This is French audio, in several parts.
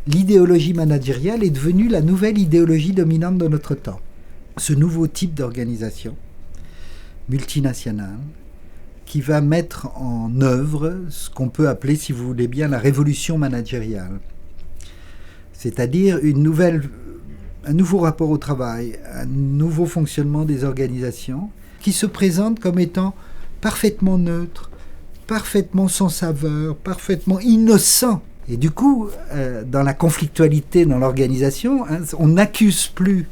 l'idéologie managériale est devenue la nouvelle idéologie dominante de notre temps. Ce nouveau type d'organisation multinationale qui va mettre en œuvre ce qu'on peut appeler, si vous voulez bien, la révolution managériale. C'est-à-dire un nouveau rapport au travail, un nouveau fonctionnement des organisations qui se présente comme étant parfaitement neutre, parfaitement sans saveur, parfaitement innocent. Et du coup, dans la conflictualité dans l'organisation, on n'accuse plus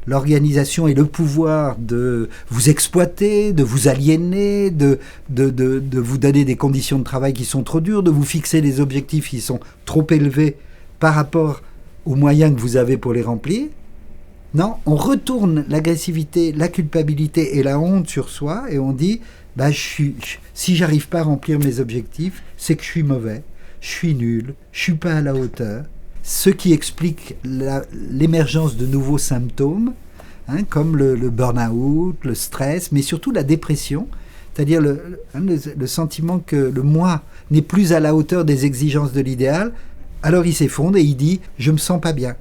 l'organisation et le pouvoir de vous exploiter, de vous aliéner, de vous donner des conditions de travail qui sont trop dures, de vous fixer des objectifs qui sont trop élevés par rapport aux moyens que vous avez pour les remplir. Non, on retourne l'agressivité, la culpabilité et la honte sur soi et on dit si j'arrive pas à remplir mes objectifs, c'est que je suis mauvais, je suis nul, je suis pas à la hauteur. Ce qui explique l'émergence de nouveaux symptômes, comme le burn-out, le stress, mais surtout la dépression, c'est-à-dire le sentiment que le moi n'est plus à la hauteur des exigences de l'idéal. Alors il s'effondre et il dit « je me sens pas bien,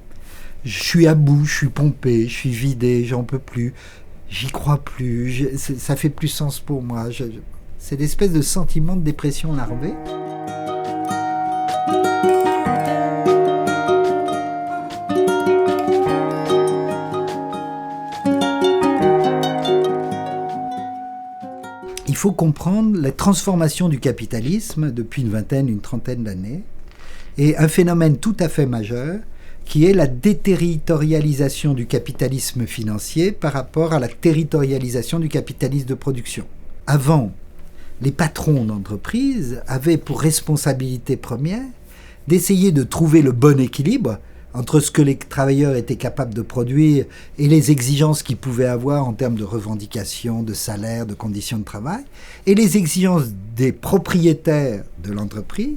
je suis à bout, je suis pompé, je suis vidé, j'en peux plus, j'y crois plus, ça fait plus sens pour moi ». C'est l'espèce de sentiment de dépression larvée. Il faut comprendre la transformation du capitalisme depuis une trentaine d'années et un phénomène tout à fait majeur qui est la déterritorialisation du capitalisme financier par rapport à la territorialisation du capitalisme de production. Avant, les patrons d'entreprise avaient pour responsabilité première d'essayer de trouver le bon équilibre entre ce que les travailleurs étaient capables de produire et les exigences qu'ils pouvaient avoir en termes de revendications, de salaire, de conditions de travail, et les exigences des propriétaires de l'entreprise,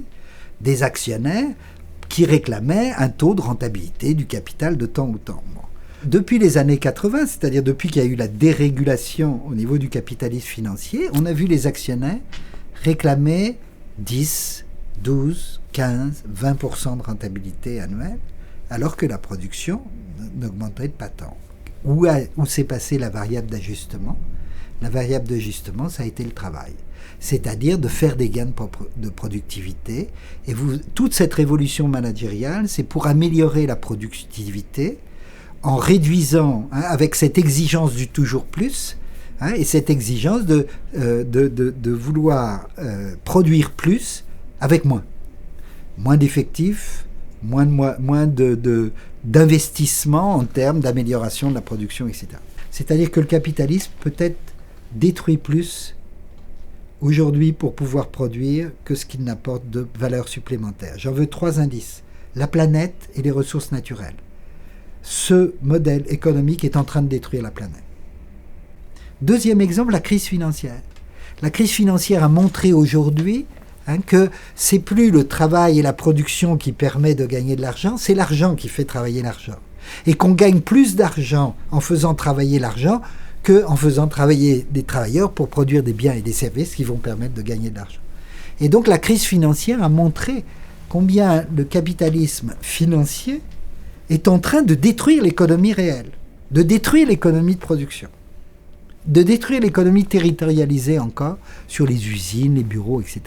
des actionnaires, qui réclamaient un taux de rentabilité du capital de temps ou temps. Depuis les années 80, c'est-à-dire depuis qu'il y a eu la dérégulation au niveau du capitalisme financier, on a vu les actionnaires réclamer 10, 12, 15, 20% de rentabilité annuelle, alors que la production n'augmenterait pas tant. Où s'est passée la variable d'ajustement ? La variable d'ajustement, ça a été le travail. C'est-à-dire de faire des gains de productivité. Et toute cette révolution managériale, c'est pour améliorer la productivité en réduisant, avec cette exigence du toujours plus, et cette exigence de vouloir produire plus avec moins. Moins d'effectifs, moins d'investissement en termes d'amélioration de la production, etc. C'est-à-dire que le capitalisme peut être détruit plus aujourd'hui pour pouvoir produire que ce qu'il n'apporte de valeur supplémentaire. J'en veux 3 indices. La planète et les ressources naturelles. Ce modèle économique est en train de détruire la planète. Deuxième exemple, la crise financière. La crise financière a montré aujourd'hui que c'est plus le travail et la production qui permet de gagner de l'argent, c'est l'argent qui fait travailler l'argent. Et qu'on gagne plus d'argent en faisant travailler l'argent qu'en faisant travailler des travailleurs pour produire des biens et des services qui vont permettre de gagner de l'argent. Et donc la crise financière a montré combien le capitalisme financier est en train de détruire l'économie réelle, de détruire l'économie de production, de détruire l'économie territorialisée encore sur les usines, les bureaux, etc.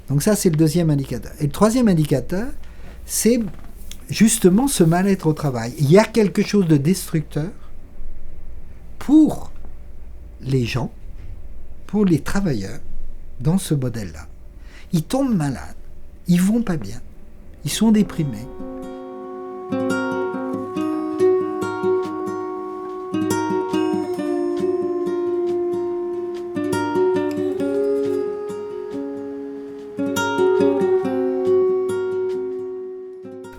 Donc ça, c'est le deuxième indicateur. Et le troisième indicateur, c'est justement ce mal-être au travail. Il y a quelque chose de destructeur pour les gens, pour les travailleurs, dans ce modèle-là. Ils tombent malades, ils vont pas bien, ils sont déprimés.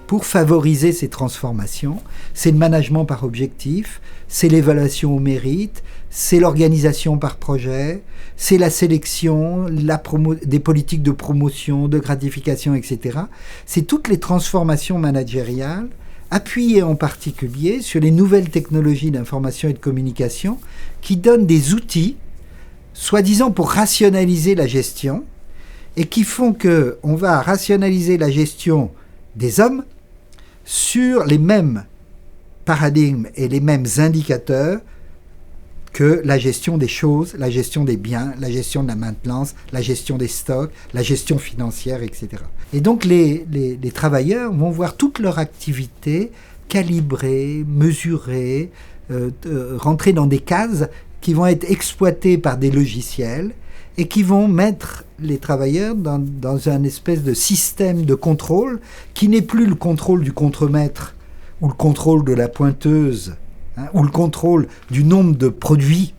Pour favoriser ces transformations, c'est le management par objectif, c'est l'évaluation au mérite, c'est l'organisation par projet, c'est la sélection, des politiques de promotion, de gratification, etc. C'est toutes les transformations managériales, appuyées en particulier sur les nouvelles technologies d'information et de communication, qui donnent des outils, soi-disant pour rationaliser la gestion, et qui font qu'on va rationaliser la gestion des hommes, sur les mêmes paradigmes et les mêmes indicateurs que la gestion des choses, la gestion des biens, la gestion de la maintenance, la gestion des stocks, la gestion financière, etc. Et donc les travailleurs vont voir toute leur activité calibrée, mesurée, rentrer dans des cases qui vont être exploitées par des logiciels et qui vont mettre les travailleurs dans un espèce de système de contrôle qui n'est plus le contrôle du contremaître ou le contrôle de la pointeuse, ou le contrôle du nombre de produits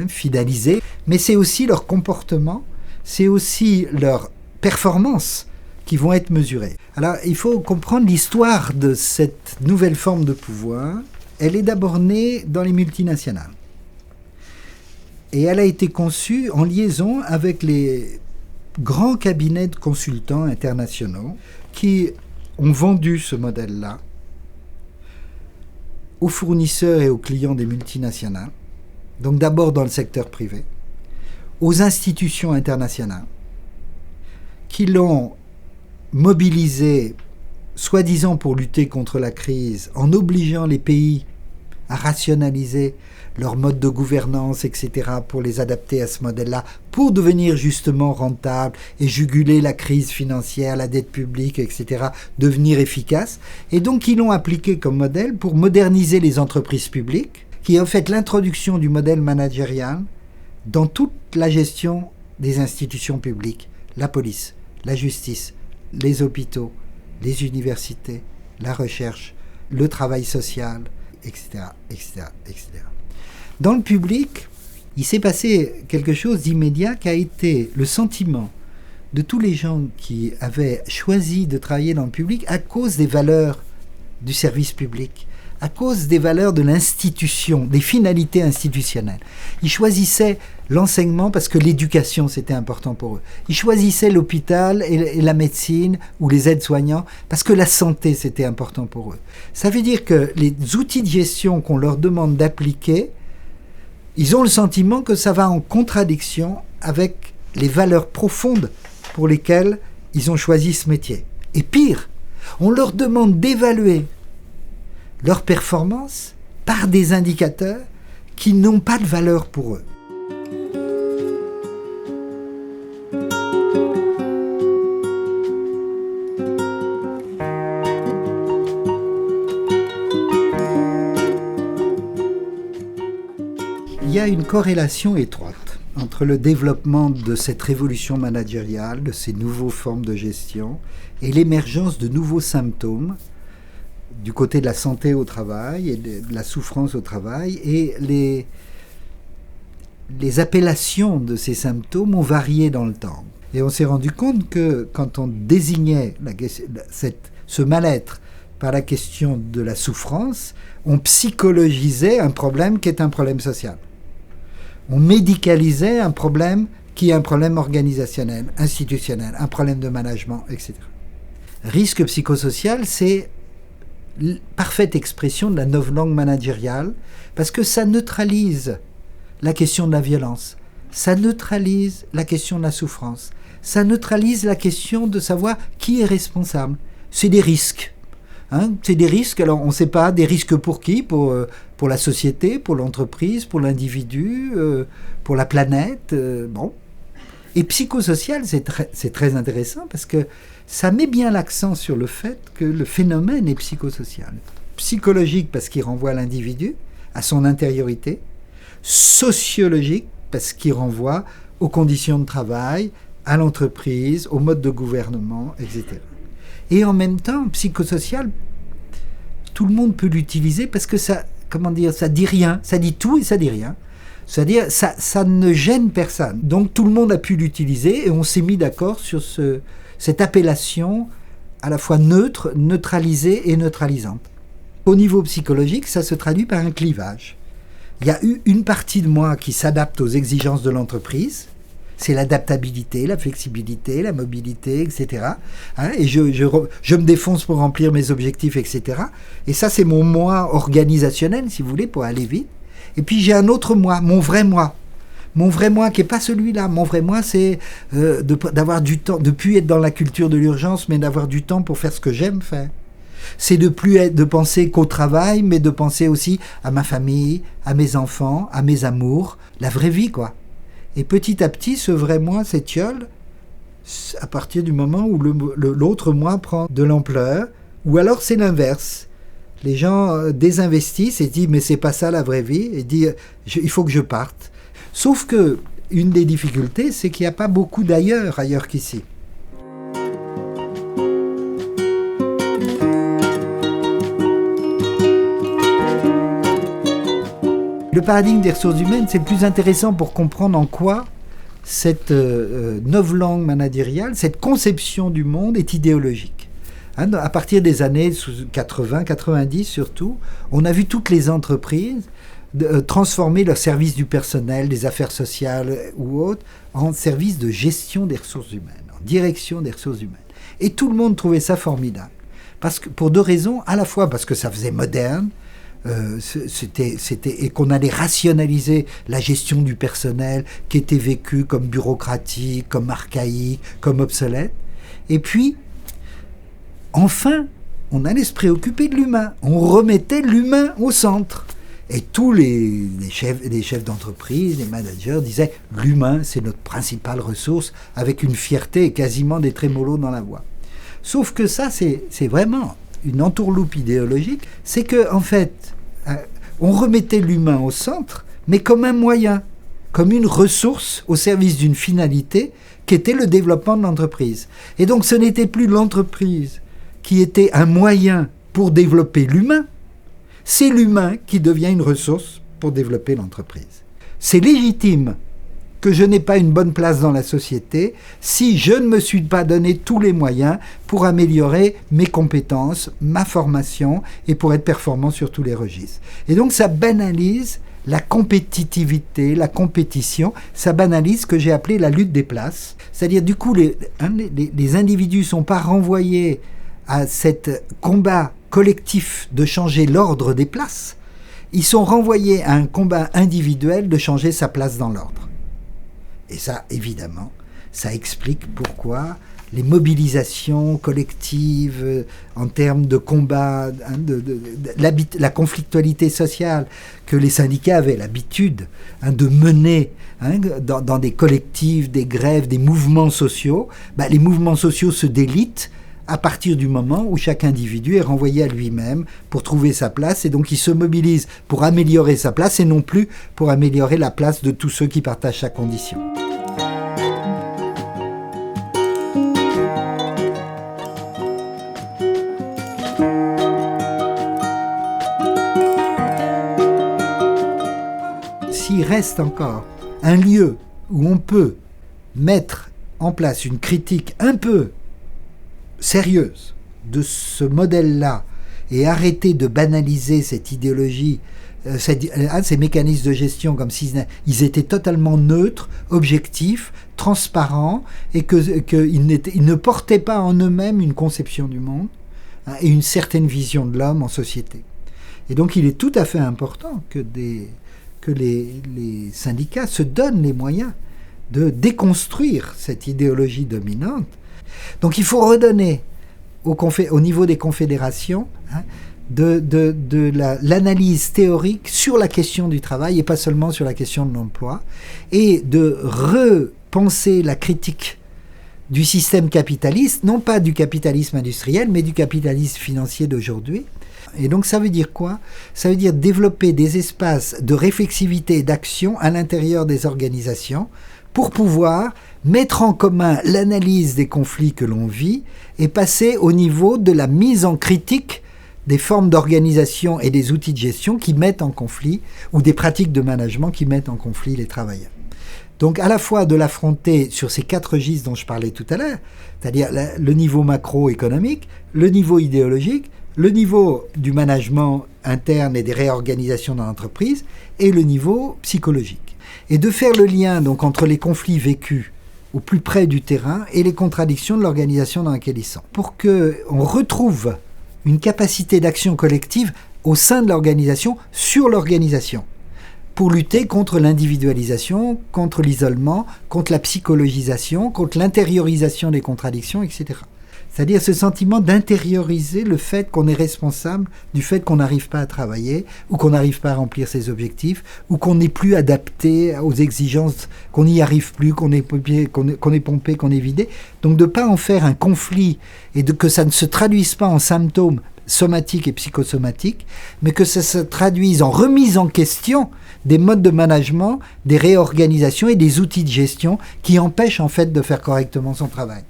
fidélisés, mais c'est aussi leur comportement, c'est aussi leur performance qui vont être mesurées. Alors il faut comprendre l'histoire de cette nouvelle forme de pouvoir. Elle est d'abord née dans les multinationales. Et elle a été conçue en liaison avec les grands cabinets de consultants internationaux qui ont vendu ce modèle-là aux fournisseurs et aux clients des multinationales, donc d'abord dans le secteur privé, aux institutions internationales, qui l'ont mobilisé, soi-disant pour lutter contre la crise, en obligeant les pays à rationaliser leur mode de gouvernance, etc., pour les adapter à ce modèle-là, pour devenir justement rentables et juguler la crise financière, la dette publique, etc., devenir efficaces. Et donc, ils l'ont appliqué comme modèle pour moderniser les entreprises publiques, qui ont fait l'introduction du modèle managérial dans toute la gestion des institutions publiques, la police, la justice, les hôpitaux, les universités, la recherche, le travail social, etc., etc., etc. Dans le public, il s'est passé quelque chose d'immédiat qui a été le sentiment de tous les gens qui avaient choisi de travailler dans le public à cause des valeurs du service public, à cause des valeurs de l'institution, des finalités institutionnelles. Ils choisissaient l'enseignement parce que l'éducation, c'était important pour eux. Ils choisissaient l'hôpital et la médecine ou les aides-soignants parce que la santé, c'était important pour eux. Ça veut dire que les outils de gestion qu'on leur demande d'appliquer, ils ont le sentiment que ça va en contradiction avec les valeurs profondes pour lesquelles ils ont choisi ce métier. Et pire, on leur demande d'évaluer leur performance par des indicateurs qui n'ont pas de valeur pour eux. Il y a une corrélation étroite entre le développement de cette révolution managériale, de ces nouvelles formes de gestion, et l'émergence de nouveaux symptômes du côté de la santé au travail et de la souffrance au travail, et les appellations de ces symptômes ont varié dans le temps. Et on s'est rendu compte que quand on désignait ce mal-être par la question de la souffrance, on psychologisait un problème qui est un problème social. On médicalisait un problème qui est un problème organisationnel, institutionnel, un problème de management, etc. Risque psychosocial, c'est parfaite expression de la novlangue managériale, parce que ça neutralise la question de la violence, ça neutralise la question de la souffrance, ça neutralise la question de savoir qui est responsable. C'est des risques. C'est des risques, alors on ne sait pas, des risques pour qui, pour la société, pour l'entreprise, pour l'individu, pour la planète, bon. Et psychosocial, c'est très intéressant parce que ça met bien l'accent sur le fait que le phénomène est psychosocial. Psychologique parce qu'il renvoie à l'individu, à son intériorité. Sociologique parce qu'il renvoie aux conditions de travail, à l'entreprise, au mode de gouvernement, etc. Et en même temps, psychosocial, tout le monde peut l'utiliser parce que ça dit rien, ça dit tout et ça dit rien. C'est-à-dire, ça ne gêne personne. Donc tout le monde a pu l'utiliser et on s'est mis d'accord sur cette appellation à la fois neutre, neutralisée et neutralisante. Au niveau psychologique, ça se traduit par un clivage. Il y a eu une partie de moi qui s'adapte aux exigences de l'entreprise, c'est l'adaptabilité, la flexibilité, la mobilité, etc. Et je me défonce pour remplir mes objectifs, etc. Et ça, c'est mon moi organisationnel, si vous voulez, pour aller vite. Et puis j'ai un autre moi, mon vrai moi. Mon vrai moi qui n'est pas celui-là. Mon vrai moi, c'est d'avoir du temps, de ne plus être dans la culture de l'urgence, mais d'avoir du temps pour faire ce que j'aime faire. C'est de penser qu'au travail, mais de penser aussi à ma famille, à mes enfants, à mes amours, la vraie vie, quoi. Et petit à petit, ce vrai moi s'étiole à partir du moment où l'autre moi prend de l'ampleur, ou alors c'est l'inverse. Les gens désinvestissent et disent mais c'est pas ça la vraie vie, et disent il faut que je parte. Sauf que une des difficultés, c'est qu'il n'y a pas beaucoup ailleurs qu'ici. Le paradigme des ressources humaines, c'est le plus intéressant pour comprendre en quoi cette novlangue managériale, cette conception du monde est idéologique. À partir des années 80, 90 surtout, on a vu toutes les entreprises transformer leur service du personnel, des affaires sociales ou autres, en service de gestion des ressources humaines, en direction des ressources humaines. Et tout le monde trouvait ça formidable. Pour deux raisons, à la fois parce que ça faisait moderne, et qu'on allait rationaliser la gestion du personnel qui était vécue comme bureaucratique, comme archaïque, comme obsolète. Et puis, enfin, on allait se préoccuper de l'humain. On remettait l'humain au centre. Et tous les chefs d'entreprise, les managers disaient « l'humain, c'est notre principale ressource » avec une fierté et quasiment des trémolos dans la voix. Sauf que ça, c'est vraiment une entourloupe idéologique. C'est qu'en fait, on remettait l'humain au centre, mais comme un moyen, comme une ressource au service d'une finalité qui était le développement de l'entreprise. Et donc ce n'était plus l'entreprise qui était un moyen pour développer l'humain, c'est l'humain qui devient une ressource pour développer l'entreprise. C'est légitime que je n'ai pas une bonne place dans la société si je ne me suis pas donné tous les moyens pour améliorer mes compétences, ma formation et pour être performant sur tous les registres. Et donc ça banalise la compétitivité, la compétition, ça banalise ce que j'ai appelé la lutte des places. C'est-à-dire du coup les individus ne sont pas renvoyés à cet combat collectif de changer l'ordre des places, ils sont renvoyés à un combat individuel de changer sa place dans l'ordre. Et ça, évidemment, ça explique pourquoi les mobilisations collectives en termes de combat, la conflictualité sociale que les syndicats avaient l'habitude de mener dans des collectifs, des grèves, des mouvements sociaux, les mouvements sociaux se délitent à partir du moment où chaque individu est renvoyé à lui-même pour trouver sa place, et donc il se mobilise pour améliorer sa place et non plus pour améliorer la place de tous ceux qui partagent sa condition. S'il reste encore un lieu où on peut mettre en place une critique un peu sérieuse de ce modèle-là et arrêter de banaliser cette idéologie, ces mécanismes de gestion comme s'ils étaient totalement neutres, objectifs, transparents et qu'ils ne portaient pas en eux-mêmes une conception du monde et une certaine vision de l'homme en société. Et donc il est tout à fait important que les syndicats se donnent les moyens de déconstruire cette idéologie dominante. Donc il faut redonner au niveau des confédérations de l'analyse théorique sur la question du travail et pas seulement sur la question de l'emploi, et de repenser la critique du système capitaliste, non pas du capitalisme industriel, mais du capitalisme financier d'aujourd'hui. Et donc ça veut dire quoi ? Ça veut dire développer des espaces de réflexivité et d'action à l'intérieur des organisations pour pouvoir mettre en commun l'analyse des conflits que l'on vit et passer au niveau de la mise en critique des formes d'organisation et des outils de gestion qui mettent en conflit, ou des pratiques de management qui mettent en conflit les travailleurs. Donc à la fois de l'affronter sur ces 4 registres dont je parlais tout à l'heure, c'est-à-dire le niveau macroéconomique, le niveau idéologique, le niveau du management interne et des réorganisations dans l'entreprise, et le niveau psychologique. Et de faire le lien donc entre les conflits vécus au plus près du terrain et les contradictions de l'organisation dans laquelle ils sont, pour qu'on retrouve une capacité d'action collective au sein de l'organisation, sur l'organisation, pour lutter contre l'individualisation, contre l'isolement, contre la psychologisation, contre l'intériorisation des contradictions, etc. C'est-à-dire ce sentiment d'intérioriser le fait qu'on est responsable du fait qu'on n'arrive pas à travailler, ou qu'on n'arrive pas à remplir ses objectifs, ou qu'on n'est plus adapté aux exigences, qu'on n'y arrive plus, qu'on est pompé, qu'on est vidé. Donc de ne pas en faire un conflit, et que ça ne se traduise pas en symptômes somatiques et psychosomatiques, mais que ça se traduise en remise en question des modes de management, des réorganisations et des outils de gestion qui empêchent en fait de faire correctement son travail.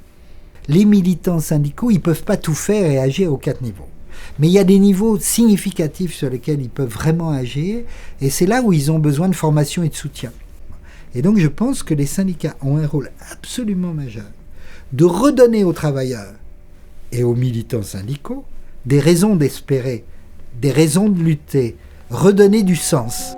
Les militants syndicaux, ils ne peuvent pas tout faire et agir aux 4 niveaux. Mais il y a des niveaux significatifs sur lesquels ils peuvent vraiment agir, et c'est là où ils ont besoin de formation et de soutien. Et donc je pense que les syndicats ont un rôle absolument majeur de redonner aux travailleurs et aux militants syndicaux des raisons d'espérer, des raisons de lutter, redonner du sens.